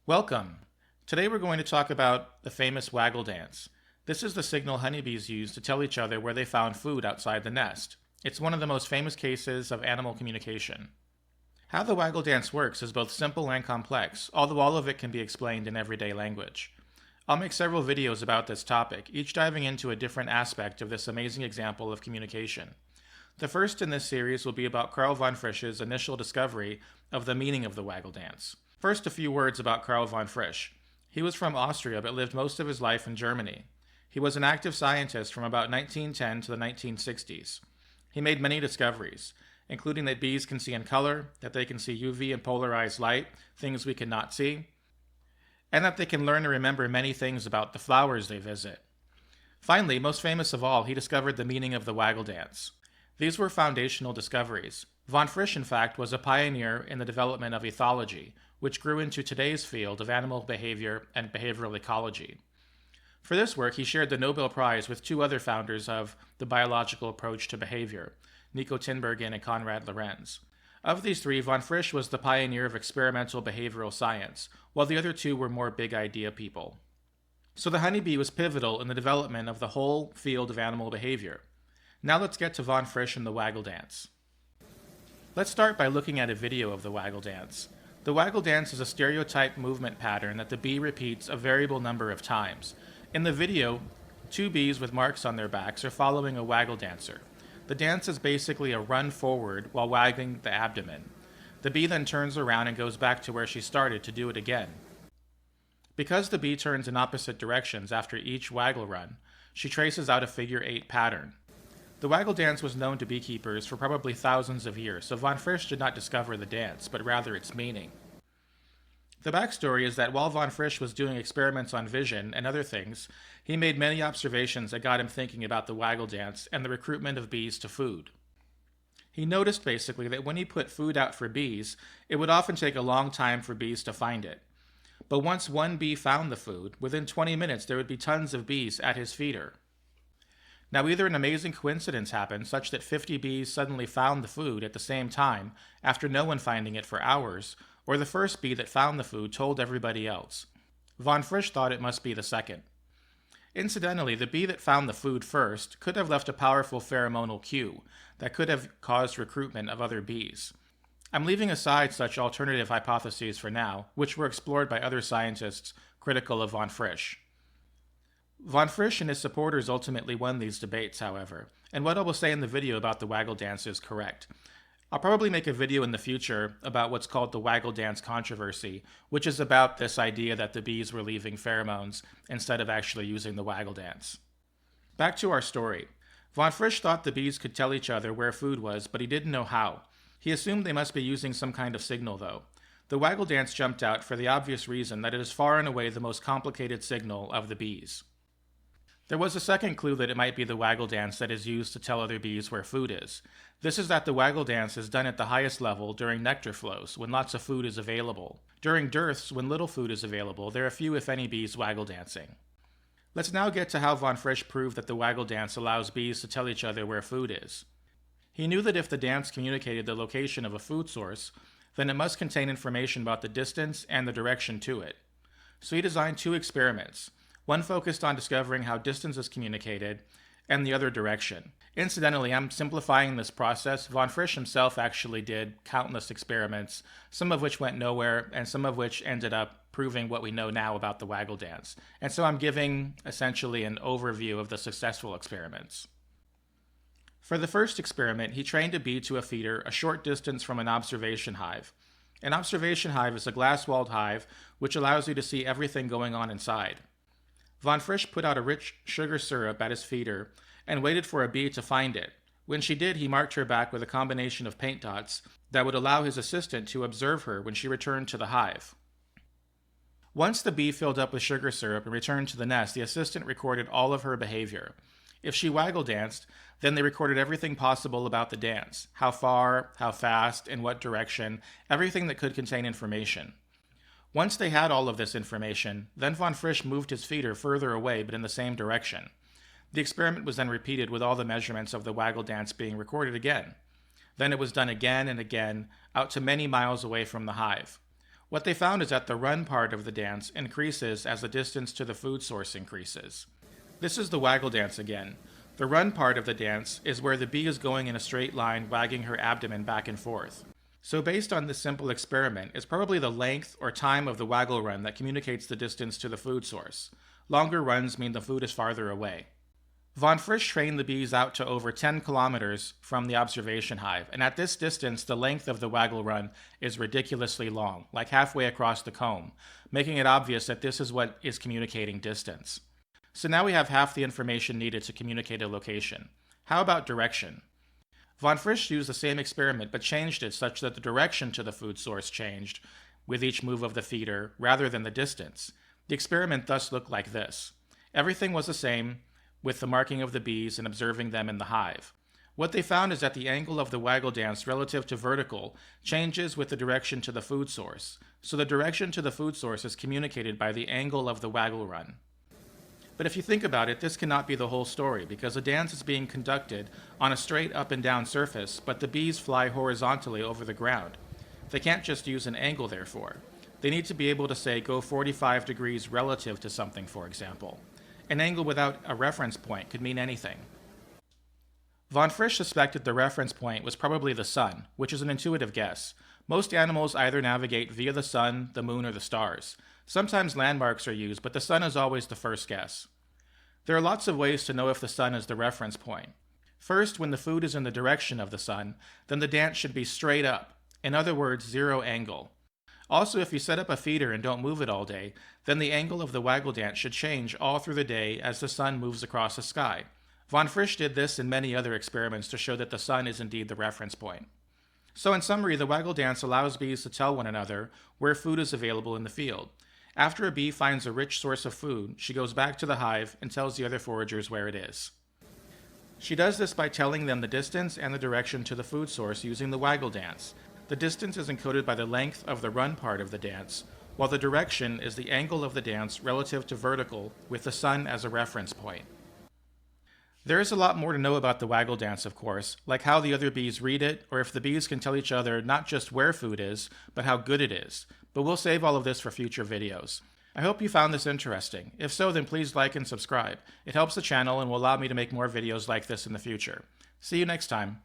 Welcome! Today we're going to talk about the famous waggle dance. This is the signal honeybees use to tell each other where they found food outside the nest. It's one of the most famous cases of animal communication. How the waggle dance works is both simple and complex, although all of it can be explained in everyday language. I'll make several videos about this topic, each diving into a different aspect of this amazing example of communication. The first in this series will be about Karl von Frisch's initial discovery of the meaning of the waggle dance. First, a few words about Karl von Frisch. He was from Austria but lived most of his life in Germany. He was an active scientist from about 1910 to the 1960s. He made many discoveries, including that bees can see in color, that they can see UV and polarized light, things we cannot see, and that they can learn and remember many things about the flowers they visit. Finally, most famous of all, he discovered the meaning of the waggle dance. These were foundational discoveries. Von Frisch, in fact, was a pioneer in the development of ethology, which grew into today's field of animal behavior and behavioral ecology. For this work, he shared the Nobel Prize with two other founders of the biological approach to behavior, Nico Tinbergen and Konrad Lorenz. Of these three, von Frisch was the pioneer of experimental behavioral science, while the other two were more big idea people. So the honeybee was pivotal in the development of the whole field of animal behavior. Now let's get to von Frisch and the waggle dance. Let's start by looking at a video of the waggle dance. The waggle dance is a stereotyped movement pattern that the bee repeats a variable number of times. In the video, two bees with marks on their backs are following a waggle dancer. The dance is basically a run forward while wagging the abdomen. The bee then turns around and goes back to where she started to do it again. Because the bee turns in opposite directions after each waggle run, she traces out a figure 8 pattern. The waggle dance was known to beekeepers for probably thousands of years, so von Frisch did not discover the dance, but rather its meaning. The backstory is that while von Frisch was doing experiments on vision and other things, he made many observations that got him thinking about the waggle dance and the recruitment of bees to food. He noticed basically that when he put food out for bees, it would often take a long time for bees to find it. But once one bee found the food, within 20 minutes there would be tons of bees at his feeder. Now, either an amazing coincidence happened such that 50 bees suddenly found the food at the same time after no one finding it for hours, or the first bee that found the food told everybody else. Von Frisch thought it must be the second. Incidentally, the bee that found the food first could have left a powerful pheromonal cue that could have caused recruitment of other bees. I'm leaving aside such alternative hypotheses for now, which were explored by other scientists critical of von Frisch. Von Frisch and his supporters ultimately won these debates, however, and what I will say in the video about the waggle dance is correct. I'll probably make a video in the future about what's called the waggle dance controversy, which is about this idea that the bees were leaving pheromones instead of actually using the waggle dance. Back to our story. Von Frisch thought the bees could tell each other where food was, but he didn't know how. He assumed they must be using some kind of signal, though. The waggle dance jumped out for the obvious reason that it is far and away the most complicated signal of the bees. There was a second clue that it might be the waggle dance that is used to tell other bees where food is. This is that the waggle dance is done at the highest level during nectar flows, when lots of food is available. During dearths, when little food is available, there are few if any bees waggle dancing. Let's now get to how von Frisch proved that the waggle dance allows bees to tell each other where food is. He knew that if the dance communicated the location of a food source, then it must contain information about the distance and the direction to it. So he designed two experiments. One focused on discovering how distance is communicated, and the other direction. Incidentally, I'm simplifying this process. Von Frisch himself actually did countless experiments, some of which went nowhere, and some of which ended up proving what we know now about the waggle dance. And so I'm giving essentially an overview of the successful experiments. For the first experiment, he trained a bee to a feeder a short distance from an observation hive. An observation hive is a glass-walled hive which allows you to see everything going on inside. Von Frisch put out a rich sugar syrup at his feeder and waited for a bee to find it. When she did, he marked her back with a combination of paint dots that would allow his assistant to observe her when she returned to the hive. Once the bee filled up with sugar syrup and returned to the nest, the assistant recorded all of her behavior. If she waggle danced, then they recorded everything possible about the dance, how far, how fast, in what direction, everything that could contain information. Once they had all of this information, then von Frisch moved his feeder further away but in the same direction. The experiment was then repeated with all the measurements of the waggle dance being recorded again. Then it was done again and again, out to many miles away from the hive. What they found is that the run part of the dance increases as the distance to the food source increases. This is the waggle dance again. The run part of the dance is where the bee is going in a straight line, wagging her abdomen back and forth. So based on this simple experiment, it's probably the length or time of the waggle run that communicates the distance to the food source. Longer runs mean the food is farther away. Von Frisch trained the bees out to over 10 kilometers from the observation hive, and at this distance, the length of the waggle run is ridiculously long, like halfway across the comb, making it obvious that this is what is communicating distance. So now we have half the information needed to communicate a location. How about direction? Von Frisch used the same experiment but changed it such that the direction to the food source changed with each move of the feeder rather than the distance. The experiment thus looked like this. Everything was the same, with the marking of the bees and observing them in the hive. What they found is that the angle of the waggle dance relative to vertical changes with the direction to the food source, so the direction to the food source is communicated by the angle of the waggle run. But if you think about it, this cannot be the whole story, because a dance is being conducted on a straight up and down surface, but the bees fly horizontally over the ground. They can't just use an angle, therefore. They need to be able to say, go 45 degrees relative to something, for example. An angle without a reference point could mean anything. Von Frisch suspected the reference point was probably the sun, which is an intuitive guess. Most animals either navigate via the sun, the moon, or the stars. Sometimes landmarks are used, but the sun is always the first guess. There are lots of ways to know if the sun is the reference point. First, when the food is in the direction of the sun, then the dance should be straight up. In other words, zero angle. Also, if you set up a feeder and don't move it all day, then the angle of the waggle dance should change all through the day as the sun moves across the sky. Von Frisch did this in many other experiments to show that the sun is indeed the reference point. So in summary, the waggle dance allows bees to tell one another where food is available in the field. After a bee finds a rich source of food, she goes back to the hive and tells the other foragers where it is. She does this by telling them the distance and the direction to the food source using the waggle dance. The distance is encoded by the length of the run part of the dance, while the direction is the angle of the dance relative to vertical with the sun as a reference point. There is a lot more to know about the waggle dance, of course, like how the other bees read it, or if the bees can tell each other not just where food is, but how good it is. But we'll save all of this for future videos. I hope you found this interesting. If so, then please like and subscribe. It helps the channel and will allow me to make more videos like this in the future. See you next time.